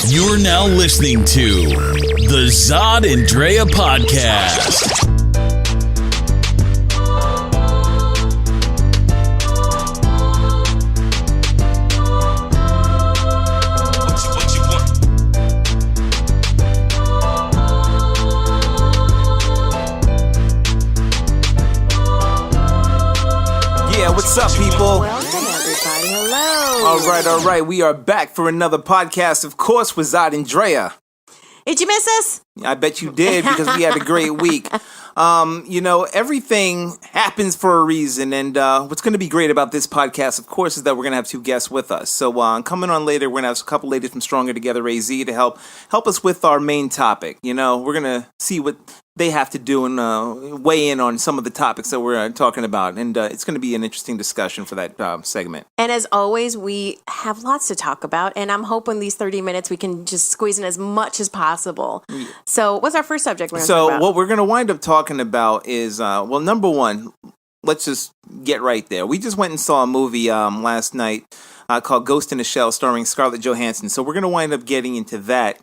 You're now listening to the Zod and Drea podcast. What's up, people? Welcome, everybody. Hello. All right. We are back for another podcast, of course, with Zod and Drea. Did you miss us? I bet you did, because we had a great week. Everything happens for a reason, and what's going to be great about this podcast, of course, is that we're going to have two guests with us. So coming on later, we're going to have a couple ladies from Stronger Together AZ to help us with our main topic. We're going to see what they have to do and weigh in on some of the topics that we're talking about. And it's going to be an interesting discussion for that segment. And as always, we have lots to talk about. And I'm hoping these 30 minutes we can just squeeze in as much as possible. Yeah. So what's our first subject we're going to talk about? So what we're going to wind up talking about is, number one, let's just get right there. We just went and saw a movie last night called Ghost in a Shell starring Scarlett Johansson. So we're going to wind up getting into that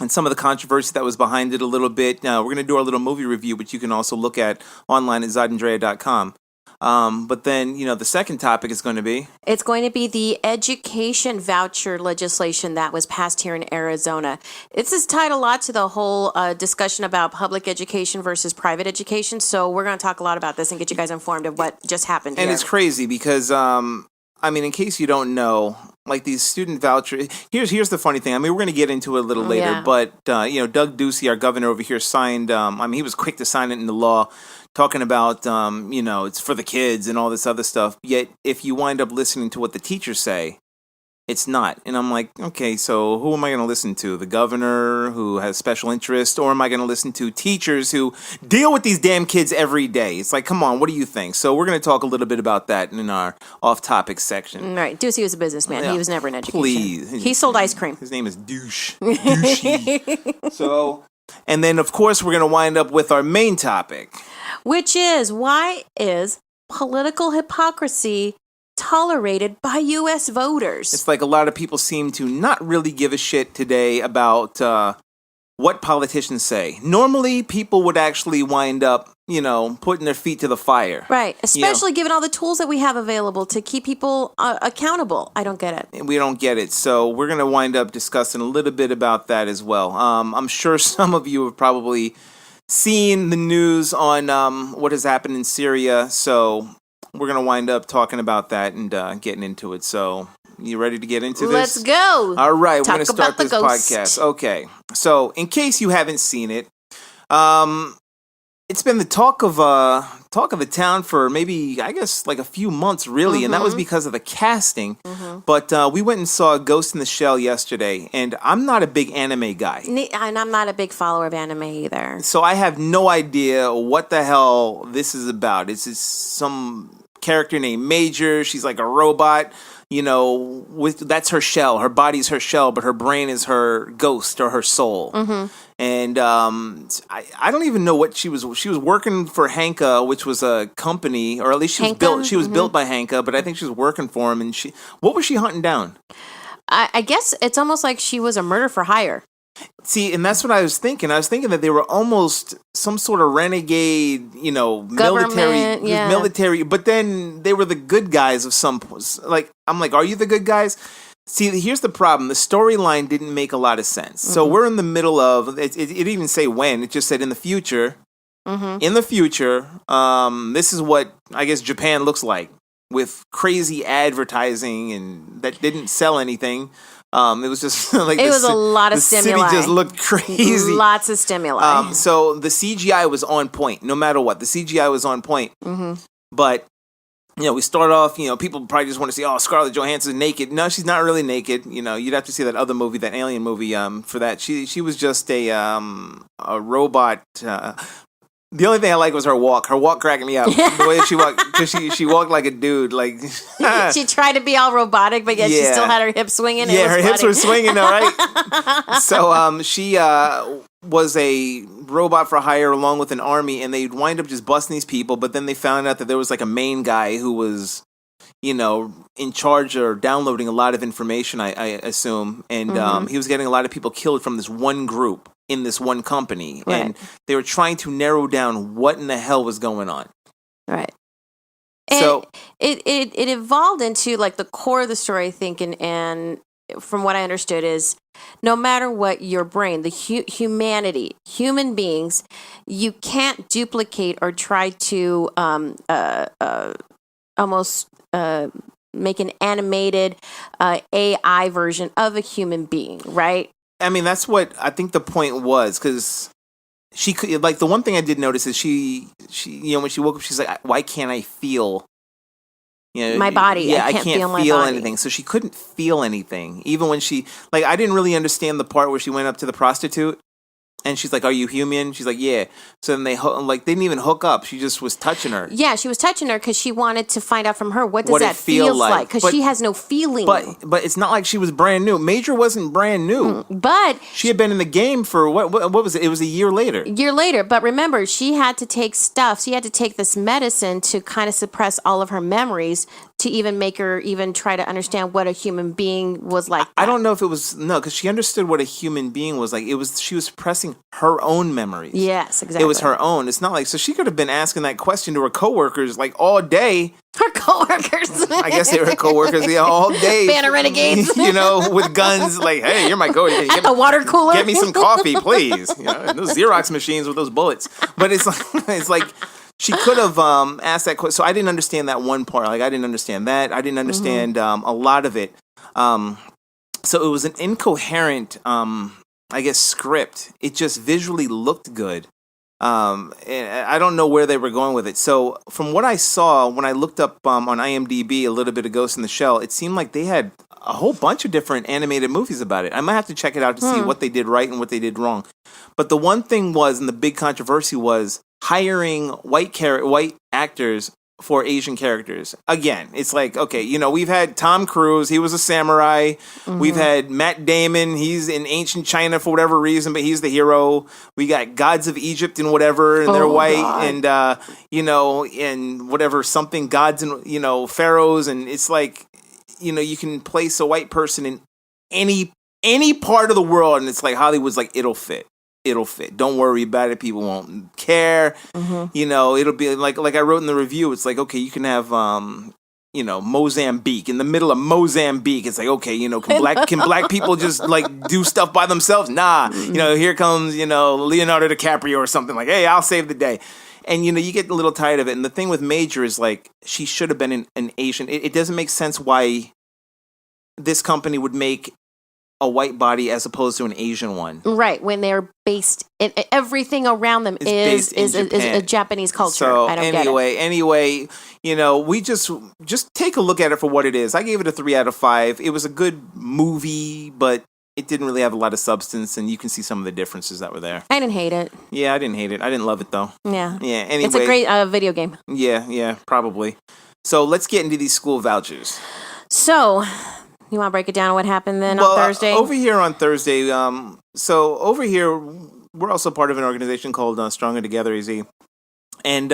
and some of the controversy that was behind it a little bit. We're going to do our little movie review, which you can also look at online at zodanddrea.com. But then, the second topic is going to be? It's going to be the education voucher legislation that was passed here in Arizona. This is tied a lot to the whole discussion about public education versus private education. So we're going to talk a lot about this and get you guys informed of what just happened here. And it's crazy because, in case you don't know, like these student vouchers, here's the funny thing. We're going to get into it a little later, but, Doug Ducey, our governor over here, signed, he was quick to sign it into law, talking about, it's for the kids and all this other stuff. Yet, if you wind up listening to what the teachers say, it's not. And I'm like, okay, so who am I going to listen to? The governor who has special interest? Or am I going to listen to teachers who deal with these damn kids every day? It's like, come on, what do you think? So we're going to talk a little bit about that in our off-topic section. All right. Ducey was a businessman. Yeah. He was never in education. Please. He sold ice cream. His name is Douche. Douchey. So, and then, of course, we're going to wind up with our main topic. Which is, why is political hypocrisy tolerated by U.S. voters? It's like a lot of people seem to not really give a shit today about what politicians say. Normally, people would actually wind up, putting their feet to the fire. Right, especially given all the tools that we have available to keep people accountable. I don't get it. We don't get it. So we're going to wind up discussing a little bit about that as well. I'm sure some of you have probably seen the news on what has happened in Syria, so we're going to wind up talking about that and getting into it. So, you ready to get into this? Let's go. All right, we're going to start this podcast. Okay, so in case you haven't seen it, it's been the talk of the town for maybe, I guess, like a few months, really, and that was because of the casting. But we went and saw Ghost in the Shell yesterday, and I'm not a big anime guy. And I'm not a big follower of anime either. So I have no idea what the hell this is about. It's some character named Major. She's like a robot. That's her shell. Her body's her shell, but her brain is her ghost or her soul. And I don't even know what she was. She was working for Hanka, which was a company, or at least she was built. She was built by Hanka, but I think she was working for him. And what was she hunting down? I guess it's almost like she was a murder for hire. See, and that's what I was thinking. I was thinking that they were almost some sort of renegade, military, but then they were the good guys of some, I'm like, are you the good guys? See, here's the problem. The storyline didn't make a lot of sense. So we're in the middle of, it didn't even say when, it just said in the future. In the future, this is what, I guess, Japan looks like, with crazy advertising and that didn't sell anything. It was just like it was a lot of stimuli. The city just looked crazy. Lots of stimuli. So the CGI was on point, no matter what. The CGI was on point. But we start off. People probably just want to see, oh, Scarlett Johansson naked. No, she's not really naked. You'd have to see that other movie, that Alien movie. For that, she was just a robot. The only thing I liked was her walk. Her walk cracked me up. The way she walked, because she walked like a dude. Like she tried to be all robotic, but yet she still had her hips swinging. Yeah, her hips were swinging, all right. So she was a robot for hire along with an army, and they'd wind up just busting these people. But then they found out that there was like a main guy who was in charge or downloading a lot of information, I assume. And he was getting a lot of people killed from this one group in this one company. Right. And they were trying to narrow down what in the hell was going on. Right. And so it evolved into like the core of the story, I think, and from what I understood is no matter what your brain, the humanity, human beings, you can't duplicate or try to almost make an animated AI version of a human being, right? I mean, that's what I think the point was, because she could, like, the one thing I did notice is she when she woke up, she's like, why can't I feel my body? Yeah, I can't feel my feel body. anything. So she couldn't feel anything, even when she, like, I didn't really understand the part where she went up to the prostitute. And she's like, "Are you human?" She's like, "Yeah." So then they didn't even hook up. She just was touching her. Yeah, she was touching her because she wanted to find out from her what that feel feels like. Because she has no feeling. But it's not like she was brand new. Major wasn't brand new. But she had been in the game for what was it? It was a year later. But remember, she had to take stuff. She had to take this medicine to kind of suppress all of her memories to even make her even try to understand what a human being was like. I don't know if it was because she understood what a human being was like. She was suppressing her own memories. Yes, exactly. It was her own. It's not like, so she could have been asking that question to her coworkers like all day. Her coworkers. I guess they were her coworkers, all day. Band of renegades. With guns, like, hey, you're my coworker. At the water cooler. Get me some coffee, please. Those Xerox machines with those bullets. But it's like she could have asked that question. So I didn't understand that one part. Like, I didn't understand that. I didn't understand a lot of it. So it was an incoherent, I guess, script. It just visually looked good. And I don't know where they were going with it. So from what I saw when I looked up on IMDb a little bit of Ghost in the Shell, it seemed like they had a whole bunch of different animated movies about it. I might have to check it out to see what they did right and what they did wrong. But the one thing was, and the big controversy was, hiring white actors for Asian characters. Again, it's like, okay, we've had Tom Cruise, he was a samurai. We've had Matt Damon, he's in ancient China for whatever reason, but he's the hero. We got gods of Egypt and whatever, and they're white, God. And and whatever, something gods and pharaohs, and it's like, you can place a white person in any part of the world, and it's like Hollywood's like, it'll fit. Don't worry about it. People won't care. It'll be like I wrote in the review. It's like, okay, you can have, Mozambique, in the middle of Mozambique. It's like, okay, can black people just like do stuff by themselves? Nah. Here comes, Leonardo DiCaprio or something, like, hey, I'll save the day. And, you get a little tired of it. And the thing with Major is, like, she should have been an Asian. It doesn't make sense why this company would make a white body as opposed to an Asian one. Right, when they're based in everything around them is a Japanese culture. So I don't get it. Anyway, we just take a look at it for what it is. I gave it a 3 out of 5. It was a good movie, but it didn't really have a lot of substance, and you can see some of the differences that were there. I didn't hate it. Yeah, I didn't hate it. I didn't love it, though. Yeah. Yeah, anyway. It's a great video game. Yeah, probably. So let's get into these school vouchers. So, you want to break it down on what happened then on Thursday? Over here on Thursday, so over here, we're also part of an organization called Stronger Together AZ. And,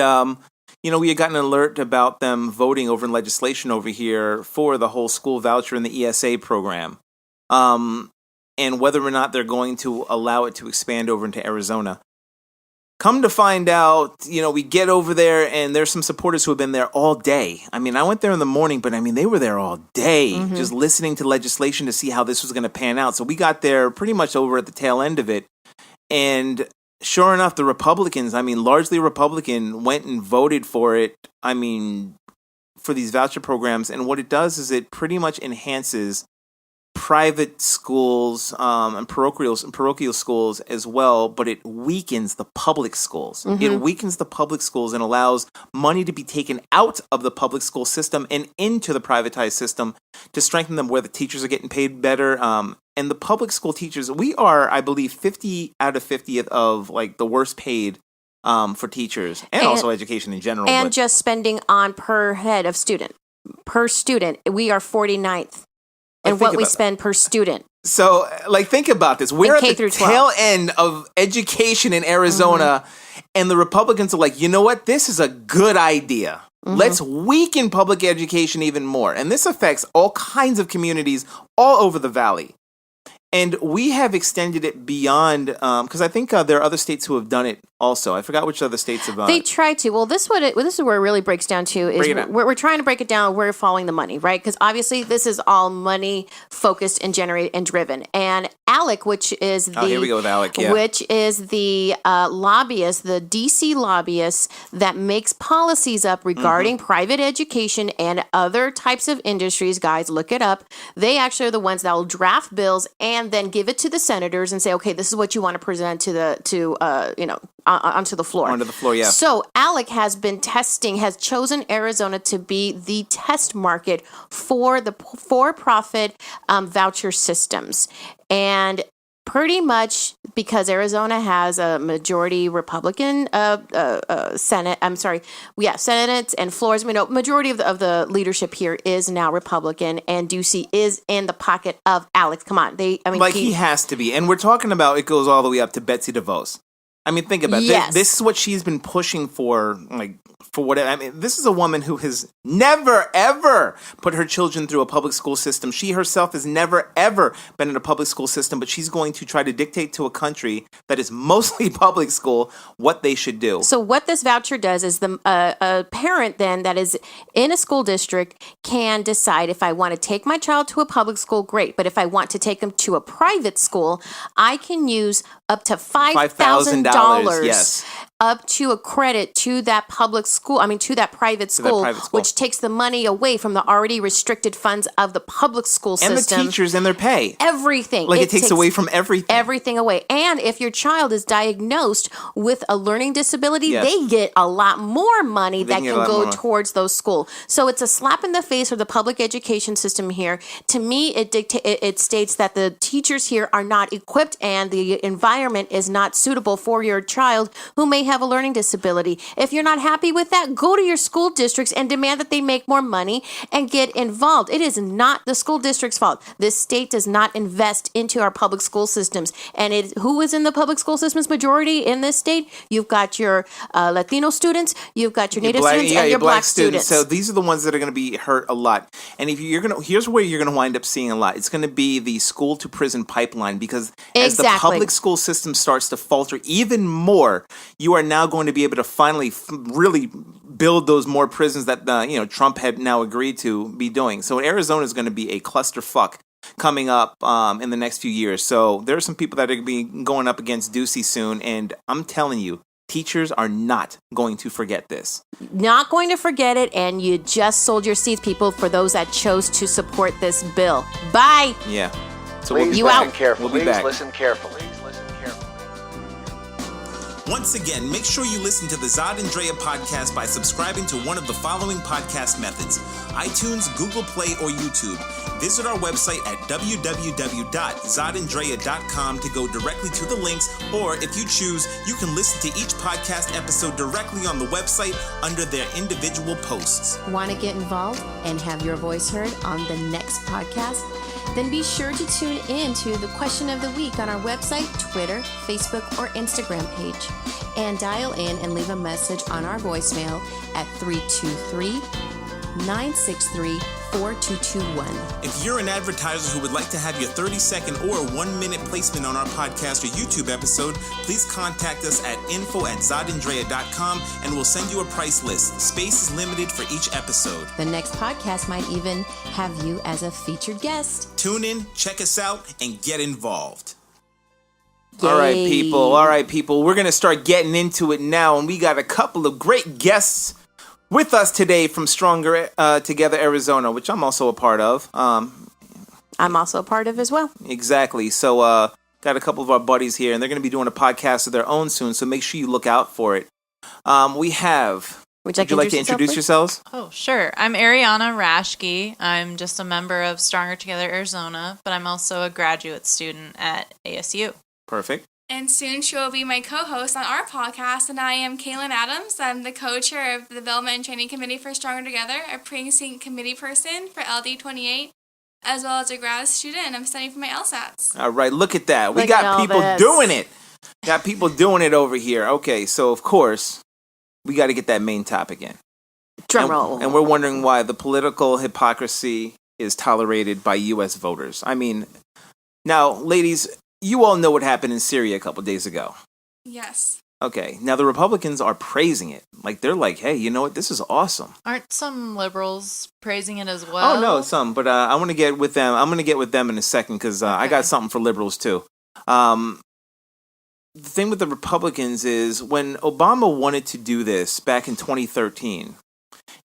we had gotten an alert about them voting over in legislation over here for the whole school voucher and the ESA program. And whether or not they're going to allow it to expand over into Arizona. Come to find out, we get over there and there's some supporters who have been there all day. I mean, I went there in the morning, but they were there all day, just listening to legislation to see how this was going to pan out. So we got there pretty much over at the tail end of it. And sure enough, the Republicans, largely Republican, went and voted for it, for these voucher programs. And what it does is it pretty much enhances private schools and parochial schools as well, but it weakens the public schools. It weakens the public schools and allows money to be taken out of the public school system and into the privatized system to strengthen them, where the teachers are getting paid better. And the public school teachers, we are, I believe, 50 out of 50 of like the worst paid for teachers and also education in general. And just spending on per head of student. Per student, we are 49th. And what we spend per student. So, think about this. We're at the tail end of education in Arizona, and the Republicans are like, you know what? This is a good idea. Let's weaken public education even more. And this affects all kinds of communities all over the valley. And we have extended it beyond, because I think there are other states who have done it also. I forgot which other states have done it. They try to. Well, this is where it really breaks down to is we're trying to break it down. We're following the money, right? Because obviously this is all money focused and generated and driven. And ALEC, which is here we go with ALEC, yeah. Which is the lobbyist, the DC lobbyist that makes policies up regarding private education and other types of industries. Guys, look it up. They actually are the ones that will draft bills and then give it to the senators and say, okay, this is what you want to present to onto the floor. Onto the floor, yeah. So ALEC has chosen Arizona to be the test market for the for-profit voucher systems. And pretty much because Arizona has a majority Republican Senate. Senate and floors. Majority of the leadership here is now Republican, and Ducey is in the pocket of Alex. Come on, he has to be, and we're talking about it goes all the way up to Betsy DeVos. I mean, think about it. This is what she's been pushing for, for whatever. I mean, this is a woman who has never, ever put her children through a public school system. She herself has never, ever been in a public school system, but she's going to try to dictate to a country that is mostly public school what they should do. So what this voucher does is a parent then that is in a school district can decide if I want to take my child to a public school, great. But if I want to take them to a private school, I can use up to $5,000 yes. up to a credit to that public school, to that private school, which takes the money away from the already restricted funds of the public school system. And the teachers and their pay. Everything. It takes away from everything. Everything away. And if your child is diagnosed with a learning disability, they get a lot more money that can go towards those schools. So it's a slap in the face for the public education system here. To me, it states that the teachers here are not equipped and the environment is not suitable for your child who may have a learning disability. If you're not happy with that, go to your school districts and demand that they make more money and get involved. It is not the school district's fault. This state does not invest into our public school systems. And who is in the public school systems majority in this state? You've got your Latino students, you've got your Native students, and your black students. So these are the ones that are going to be hurt a lot. And here's where you're going to wind up seeing a lot. It's going to be the school to prison pipeline, because as the public school system starts to falter even more, you are now going to be able to finally really build those more prisons that Trump had now agreed to be doing. So Arizona is going to be a clusterfuck coming up in the next few years. So there are some people that are going to be going up against Ducey soon, and I'm telling you, teachers are not going to forget this. Not going to forget it, and you just sold your seats, people, for those that chose to support this bill. Bye. Yeah. So Please listen carefully. We'll be back. Listen carefully. Once again, make sure you listen to the Zod and Drea podcast by subscribing to one of the following podcast methods: iTunes, Google Play, or YouTube. Visit our website at www.zodanddrea.com to go directly to the links, or if you choose, you can listen to each podcast episode directly on the website under their individual posts. Want to get involved and have your voice heard on the next podcast? Then be sure to tune in to the question of the week on our website, Twitter, Facebook, or Instagram page. And dial in and leave a message on our voicemail at 323-963-4221. If you're an advertiser who would like to have your 30-second or 1-minute placement on our podcast or YouTube episode, please contact us at info@zodanddrea.com and we'll send you a price list. Space is limited for each episode. The next podcast might even have you as a featured guest. Tune in, check us out, and get involved. Yay. All right, people. We're going to start getting into it now, and we got a couple of great guests with us today from Stronger Together Arizona, which I'm also a part of. I'm also a part of as well. Exactly. So got a couple of our buddies here, and they're going to be doing a podcast of their own soon, so make sure you look out for it. We have... Would you like to introduce yourselves? Oh, sure. I'm Aireona Raschke. I'm just a member of Stronger Together Arizona, but I'm also a graduate student at ASU. Perfect. And soon she will be my co-host on our podcast, and I am Kaylyn Adams. I'm the co-chair of the Development and Training Committee for Stronger Together, a precinct committee person for LD 28, as well as a grad student, and I'm studying for my LSATs. All right, look at that. We got people doing it. Got people doing it over here. Okay, so of course, we got to get that main topic in. Drum roll. And we're wondering why the political hypocrisy is tolerated by U.S. voters. I mean, now, ladies, you all know what happened in Syria a couple days ago. Yes. Okay, now the Republicans are praising it. Like, they're like, hey, you know what? This is awesome. Aren't some liberals praising it as well? Oh, no, some. But I want to get with them. I'm going to get with them in a second because I got something for liberals, too. The thing with the Republicans is when Obama wanted to do this back in 2013,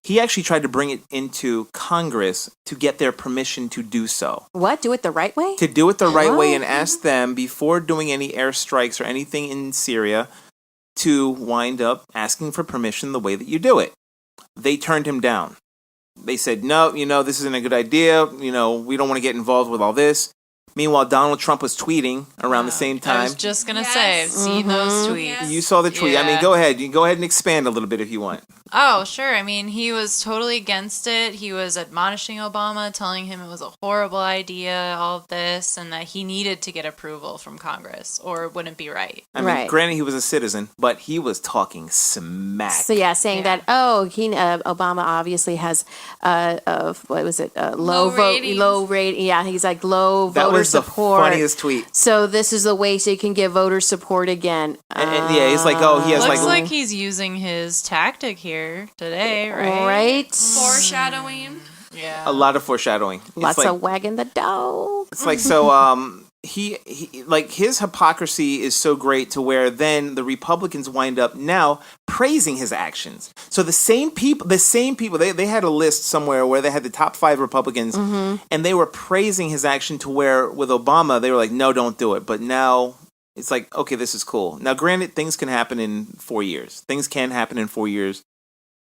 he actually tried to bring it into Congress to get their permission to do so. What? Do it the right way? To do it the right way and ask them, before doing any airstrikes or anything in Syria, to wind up asking for permission the way that you do it. They turned him down. They said, no, this isn't a good idea. We don't want to get involved with all this. Meanwhile, Donald Trump was tweeting around the same time. I was just going to say, I've seen those tweets. Yes. You saw the tweet. Yeah. I mean, go ahead. You can go ahead and expand a little bit if you want. Oh, sure. I mean, he was totally against it. He was admonishing Obama, telling him it was a horrible idea, all of this, and that he needed to get approval from Congress or it wouldn't be right. I mean, granted, he was a citizen, but he was talking smack. So saying that Obama obviously has low rating. Yeah, he's like low that voter was the support. funniest tweet. So this is the way so you can get voter support again. And he's like, oh, he has Looks like he's using his tactic here today, right? Right. Foreshadowing. Yeah. a lot of foreshadowing. Lots of wagging the dough. It's like so. He like his hypocrisy is so great to where then the Republicans wind up now praising his actions. So the same people, they had a list somewhere where they had the top 5 Republicans and they were praising his action to where with Obama, they were like, no, don't do it. But now it's like, okay, this is cool. Now, granted, things can happen in 4 years. Things can happen in 4 years,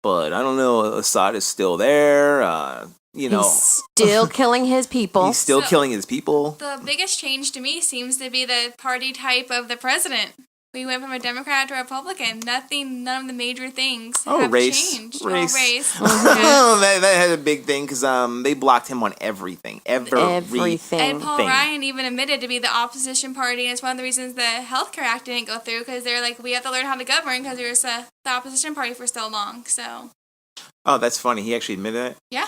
but I don't know. Assad is still there. He's still killing his people. He's still killing his people. The biggest change to me seems to be the party type of the president. We went from a Democrat to a Republican. None of the major things have changed. Race. Race. that had a big thing because they blocked him on everything. Everything. And Paul Ryan even admitted to be the opposition party, and it's one of the reasons the Healthcare Act didn't go through, because they're like, we have to learn how to govern because we were the opposition party for so long. So. Oh, that's funny. He actually admitted it? Yeah.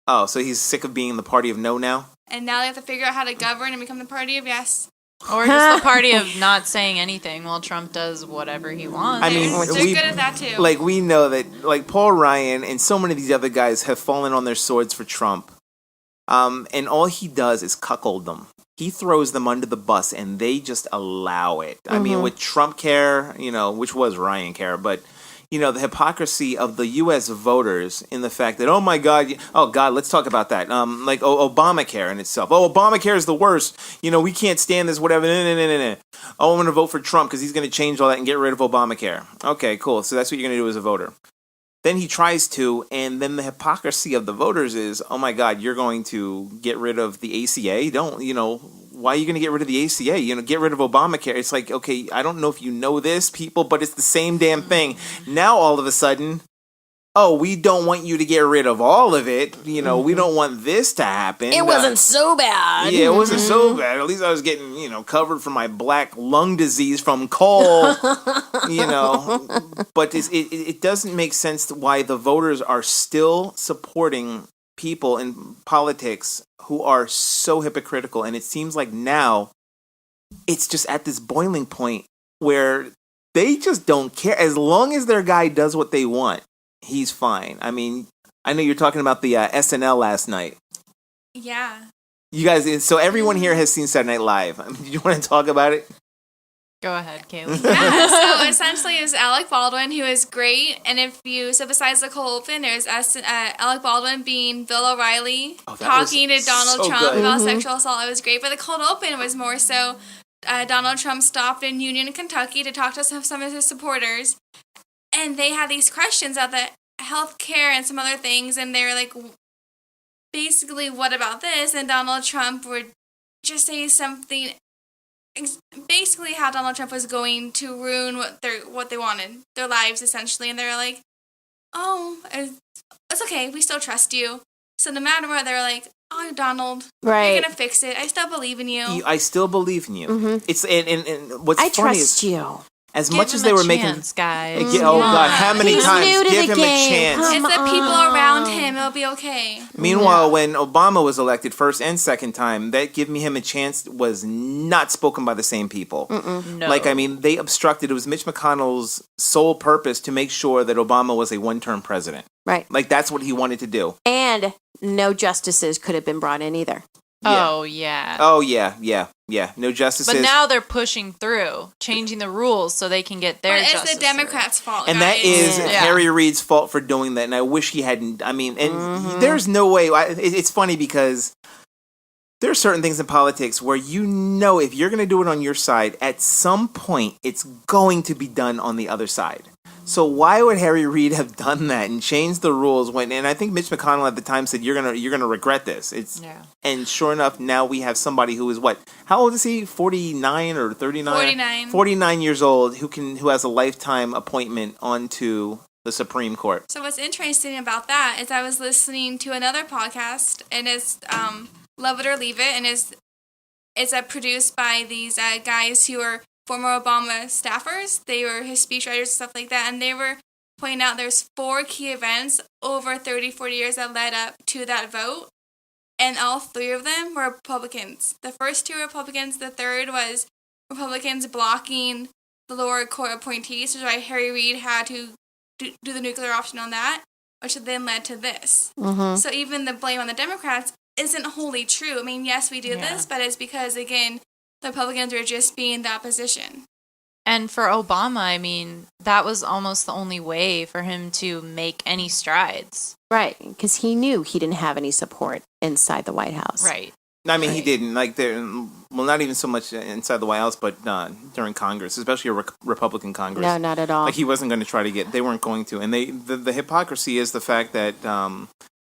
Oh, so he's sick of being the party of no now? And now they have to figure out how to govern and become the party of yes. Or just the party of not saying anything while Trump does whatever he wants. I mean, they're good at that too. Like, we know that, like, Paul Ryan and so many of these other guys have fallen on their swords for Trump. And all he does is cuckold them. He throws them under the bus and they just allow it. I mean, with Trump care, which was Ryan care, but the hypocrisy of the U.S. voters in the fact that, oh my God, let's talk about that. Like Obamacare in itself. Oh, Obamacare is the worst. We can't stand this, whatever. No. Oh, I'm going to vote for Trump because he's going to change all that and get rid of Obamacare. Okay, cool. So that's what you're going to do as a voter. Then he tries to, and then the hypocrisy of the voters is, oh my God, you're going to get rid of the ACA? Why are you going to get rid of the ACA? Get rid of Obamacare. It's like, okay, I don't know if you know this, people, but it's the same damn thing. Now, all of a sudden, we don't want you to get rid of all of it. We don't want this to happen. It wasn't so bad. Yeah, it wasn't so bad. At least I was getting, covered for my black lung disease from coal, But it doesn't make sense why the voters are still supporting people in politics who are so hypocritical. And it seems like now it's just at this boiling point where they just don't care. As long as their guy does what they want, he's fine. I mean, I know you're talking about the SNL last night. Yeah. You guys, so everyone here has seen Saturday Night Live. Did you want to talk about it? Go ahead, Kaylyn. Yeah, so essentially it was Alec Baldwin, who is great. And besides the cold open, there's Alec Baldwin being Bill O'Reilly talking to Donald Trump about sexual assault. It was great. But the cold open was more so Donald Trump stopped in Union, Kentucky to talk to some of his supporters. And they had these questions about the health care and some other things. And they were like, basically, what about this? And Donald Trump would just say something, basically how Donald Trump was going to ruin what they wanted, their lives, essentially. And they were like, oh, it's okay. We still trust you. So no matter what, they were like, oh, Donald, you're going to fix it. I still believe in you. I still believe in you. It's and what's I funny trust is, you. as much as they were making, guys. oh God, how many He's times? new to Give the him game. a chance. It's the people around him. It'll be okay. Meanwhile, when Obama was elected first and second time, that give me him a chance was not spoken by the same people. No. Like, I mean, they obstructed. It was Mitch McConnell's sole purpose to make sure that Obama was a one-term president. Right. Like, that's what he wanted to do. And no justices could have been brought in either. Oh, yeah. Oh, yeah. No justices. But now they're pushing through, changing the rules so they can get their justice. It's the Democrats' fault, and guys. that is Harry Reid's fault for doing that. And I wish he hadn't. I mean, and there's no way. It's funny because there are certain things in politics where if you're going to do it on your side, at some point it's going to be done on the other side. So why would Harry Reid have done that and changed the rules when? And I think Mitch McConnell at the time said, "You're gonna regret this." And sure enough, now we have somebody who is what? How old is he? 49 or 39? 49. 49 years old who has a lifetime appointment onto the Supreme Court. So what's interesting about that is I was listening to another podcast, and it's Love It or Leave It, and it's produced by these guys who are former Obama staffers. They were his speechwriters and stuff like that, and they were pointing out there's 4 key events over 30, 40 years that led up to that vote, and all 3 of them were Republicans. The first 2 were Republicans. The third was Republicans blocking the lower court appointees, which is why Harry Reid had to do the nuclear option on that, which then led to this. So even the blame on the Democrats isn't wholly true. I mean, yes, we do this, but it's because, again, the Republicans are just being the opposition. And for Obama, I mean, that was almost the only way for him to make any strides. Right, because he knew he didn't have any support inside the White House. Right. I mean, he didn't. Like, not even so much inside the White House, but during Congress, especially a Republican Congress. No, not at all. Like, he wasn't going to try to they weren't going to. And the hypocrisy is the fact that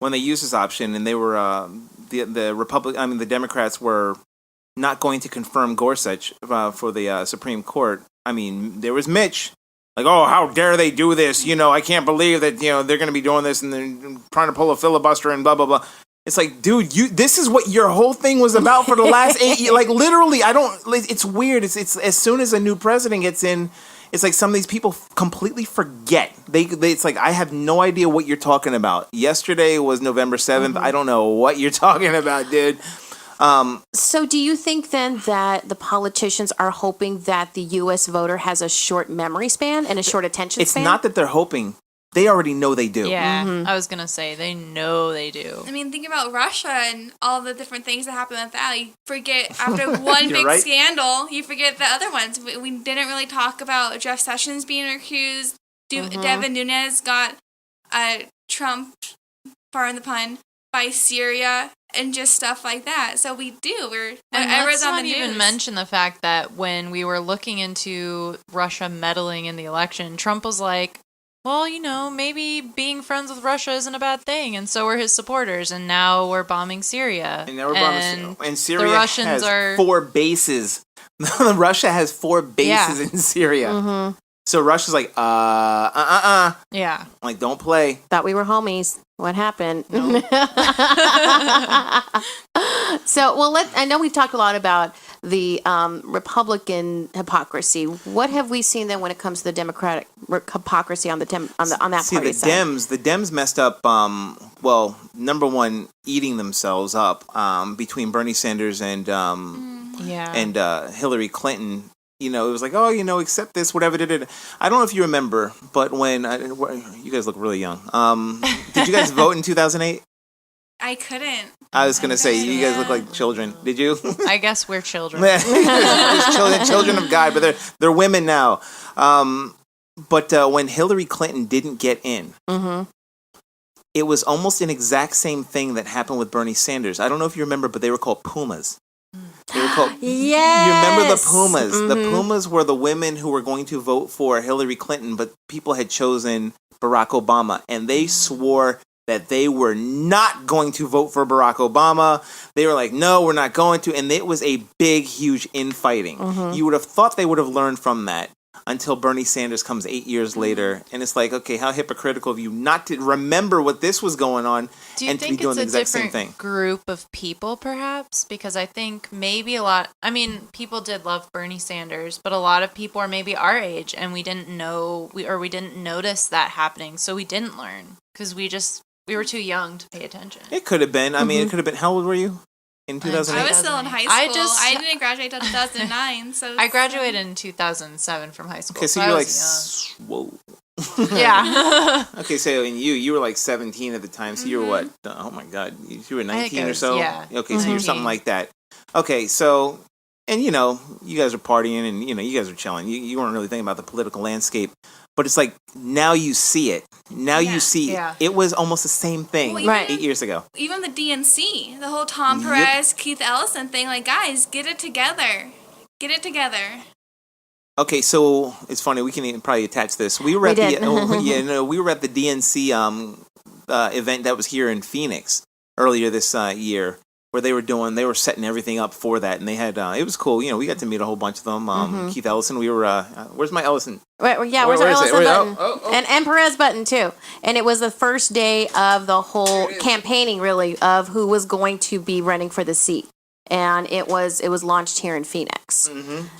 when they used this option, and they were, the Democrats were not going to confirm Gorsuch for the Supreme Court. I mean, there was Mitch. Like, oh, how dare they do this? I can't believe that, they're going to be doing this and they're trying to pull a filibuster and blah, blah, blah. It's like, dude, this is what your whole thing was about for the last 8 years. Like, literally, it's weird. It's as soon as a new president gets in, it's like some of these people completely forget. It's like, I have no idea what you're talking about. Yesterday was November 7th. I don't know what you're talking about, dude. So do you think then that the politicians are hoping that the U.S. voter has a short memory span and a short attention span? It's not that they're hoping. They already know they do. Yeah, I was going to say, they know they do. I mean, think about Russia and all the different things that happened with that. You forget, after one big scandal, you forget the other ones. We didn't really talk about Jeff Sessions being accused. Devin Nunes got Trump, pardon the pun, by Syria and just stuff like that. So we do. And let's not even mention the fact that when we were looking into Russia meddling in the election, Trump was like, well, maybe being friends with Russia isn't a bad thing, and so were his supporters, and now we're bombing Syria. And now we're bombing Syria. And Syria the Russians has 4 bases. Russia has 4 bases in Syria. So Russia's like, Yeah. Like, don't play. Thought we were homies. What happened? No. So, I know we've talked a lot about the Republican hypocrisy. What have we seen then when it comes to the Democratic hypocrisy on that party side? The Dems messed up. Number one, eating themselves up between Bernie Sanders and Hillary Clinton. It was like, accept this, whatever. I don't know if you remember, but when you guys look really young. Did you guys vote in 2008? I couldn't. I was gonna say you guys look like children. Did you? I guess we're children. children of God, but they're women now. But when Hillary Clinton didn't get in, it was almost an exact same thing that happened with Bernie Sanders. I don't know if you remember, but they were called Pumas. They were called. Yes. You remember the Pumas? The Pumas were the women who were going to vote for Hillary Clinton, but people had chosen Barack Obama, and they swore that they were not going to vote for Barack Obama. They were like, no, we're not going to. And it was a big, huge infighting. You would have thought they would have learned from that. until Bernie Sanders comes 8 years later. And it's like, okay, how hypocritical of you not to remember what this was going on and to be doing the exact same thing. Group of people, perhaps? Because I think maybe people did love Bernie Sanders, but a lot of people are maybe our age, and we didn't know, we didn't notice that happening, so we didn't learn, because we were too young to pay attention. It could have been. I mean, it could have been. How old were you? In 2008? I was still in high school. I didn't graduate until 2009. So I graduated in 2007 from high school. Okay, so I you're like, was whoa. Yeah. Okay, so in you were like 17 at the time. So you were what? Oh my God, you were 19 or so. Yeah. Okay, so you're something like that. Okay, so and you guys are partying and you guys are chilling. You weren't really thinking about the political landscape, but it's like now you see it. Now you see it was almost the same thing 8 years ago. Even the DNC, the whole Tom Perez, Keith Ellison thing. Like, guys, get it together. Get it together. Okay, so it's funny. We can probably attach this. We were at the DNC event that was here in Phoenix earlier this year, where they were setting everything up for that, and they had it was cool. We got to meet a whole bunch of them. Keith Ellison. We were where's my Ellison? Where's our Ellison button? And Perez button too. And it was the first day of the whole campaigning, really, of who was going to be running for the seat. And it was launched here in Phoenix.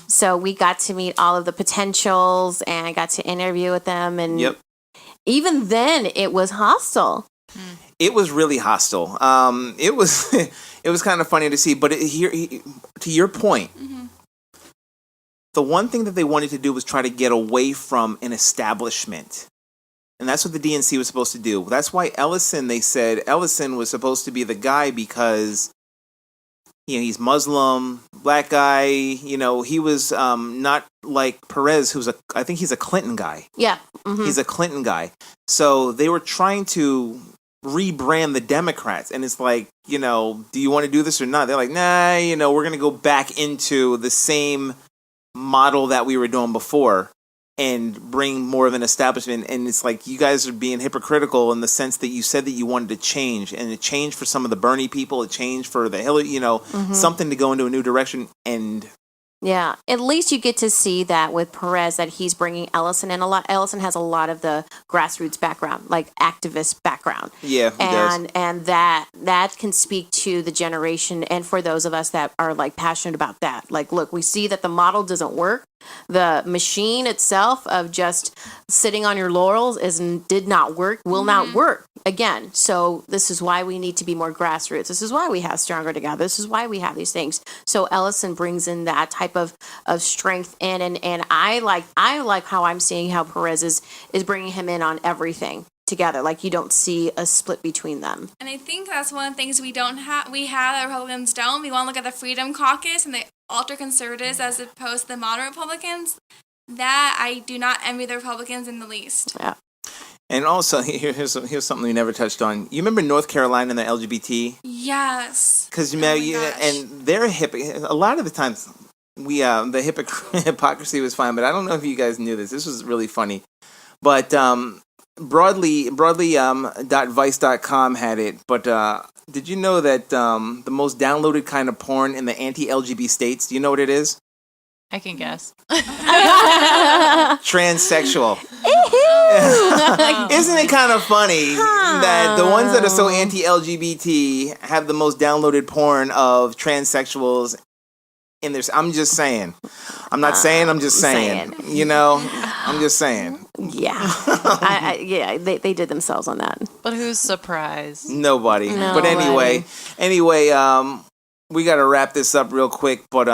So we got to meet all of the potentials and got to interview with them. And even then, it was hostile. It was really hostile. It was it was kind of funny to see. But to your point, the one thing that they wanted to do was try to get away from an establishment. And that's what the DNC was supposed to do. That's why they said Ellison was supposed to be the guy because he's Muslim, black guy. He was not like Perez, I think he's a Clinton guy. Yeah. He's a Clinton guy. So they were trying to rebrand the Democrats. And it's like, do you want to do this or not? They're like, nah, we're going to go back into the same model that we were doing before and bring more of an establishment. And it's like, you guys are being hypocritical in the sense that you said that you wanted to change, and it changed for some of the Bernie people, it changed for the Hillary, something to go into a new direction. And yeah, at least you get to see that with Perez, that he's bringing Ellison in a lot. Ellison has a lot of the grassroots background, like activist background. Yeah, he does. And that can speak to the generation, and for those of us that are like passionate about that. Like, look, we see that the model doesn't work. The machine itself of just sitting on your laurels did not work, will not work again. So this is why we need to be more grassroots. This is why we have Stronger Together. This is why we have these things. So Ellison brings in that type of strength in, and I like how I'm seeing how Perez is bringing him in on everything together. Like, you don't see a split between them. And I think that's one of the things we have that Republicans don't. We want to look at the Freedom Caucus and the ultra-conservatives as opposed to the moderate Republicans. That I do not envy the Republicans in the least. Yeah. And also, here's something we never touched on. You remember North Carolina and the LGBT? Yes. Because and they're a lot of the times the hypocrisy was fine, but I don't know if you guys knew this. This was really funny. But broadly.vice.com had it. But did you know that the most downloaded kind of porn in the anti-LGBT states, do you know what it is? I can guess. Transsexual. Isn't it kind of funny that the ones that are so anti-LGBT have the most downloaded porn of transsexuals in this? I'm just saying. I'm not saying. I'm just saying. I'm just saying. Yeah. They did themselves on that. But who's surprised? Nobody. But anyway, we got to wrap this up real quick. But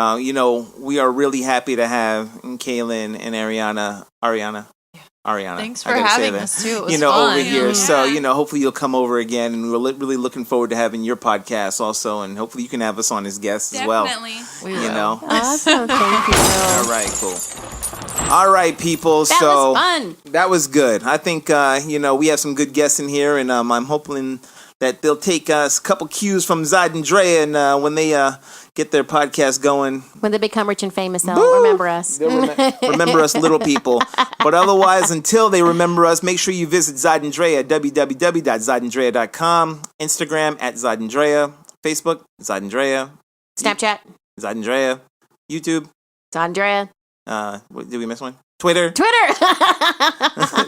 we are really happy to have Kaylyn and Aireona. Thanks for having us too. It was fun. Over here. Yeah. So hopefully you'll come over again, and we're really looking forward to having your podcast also, and hopefully you can have us on as guests as well. Definitely. We will. Awesome. Thank you. All right. Cool. All right, people. That was fun. That was good. I think we have some good guests in here, and I'm hoping that they'll take us a couple cues from Zod and Drea, and when they get their podcast going. When they become rich and famous, they'll remember us. They'll remember us little people. But otherwise, until they remember us, make sure you visit Zod and Drea at www.zodanddrea.com, Instagram at Zod and Drea, Facebook, Zod and Drea, Snapchat, Zod and Drea, YouTube, Zod and Drea. Did we miss one? Twitter.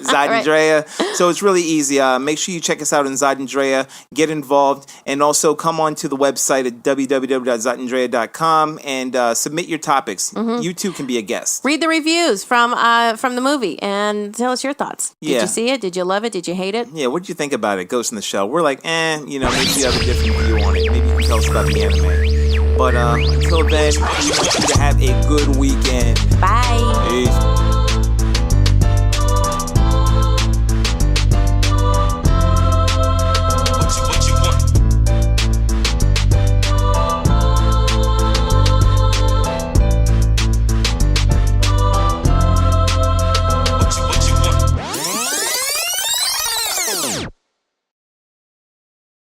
Zydandrea. So it's really easy. Make sure you check us out on Zydandrea. Get involved. And also come on to the website at www.zydandrea.com and submit your topics. You too can be a guest. Read the reviews from the movie and tell us your thoughts. Did you see it? Did you love it? Did you hate it? Yeah, what did you think about it, Ghost in the Shell? We're like, maybe you have a different view on it. Maybe you can tell us about the anime. But until then, we want you to have a good weekend. Bye. Peace.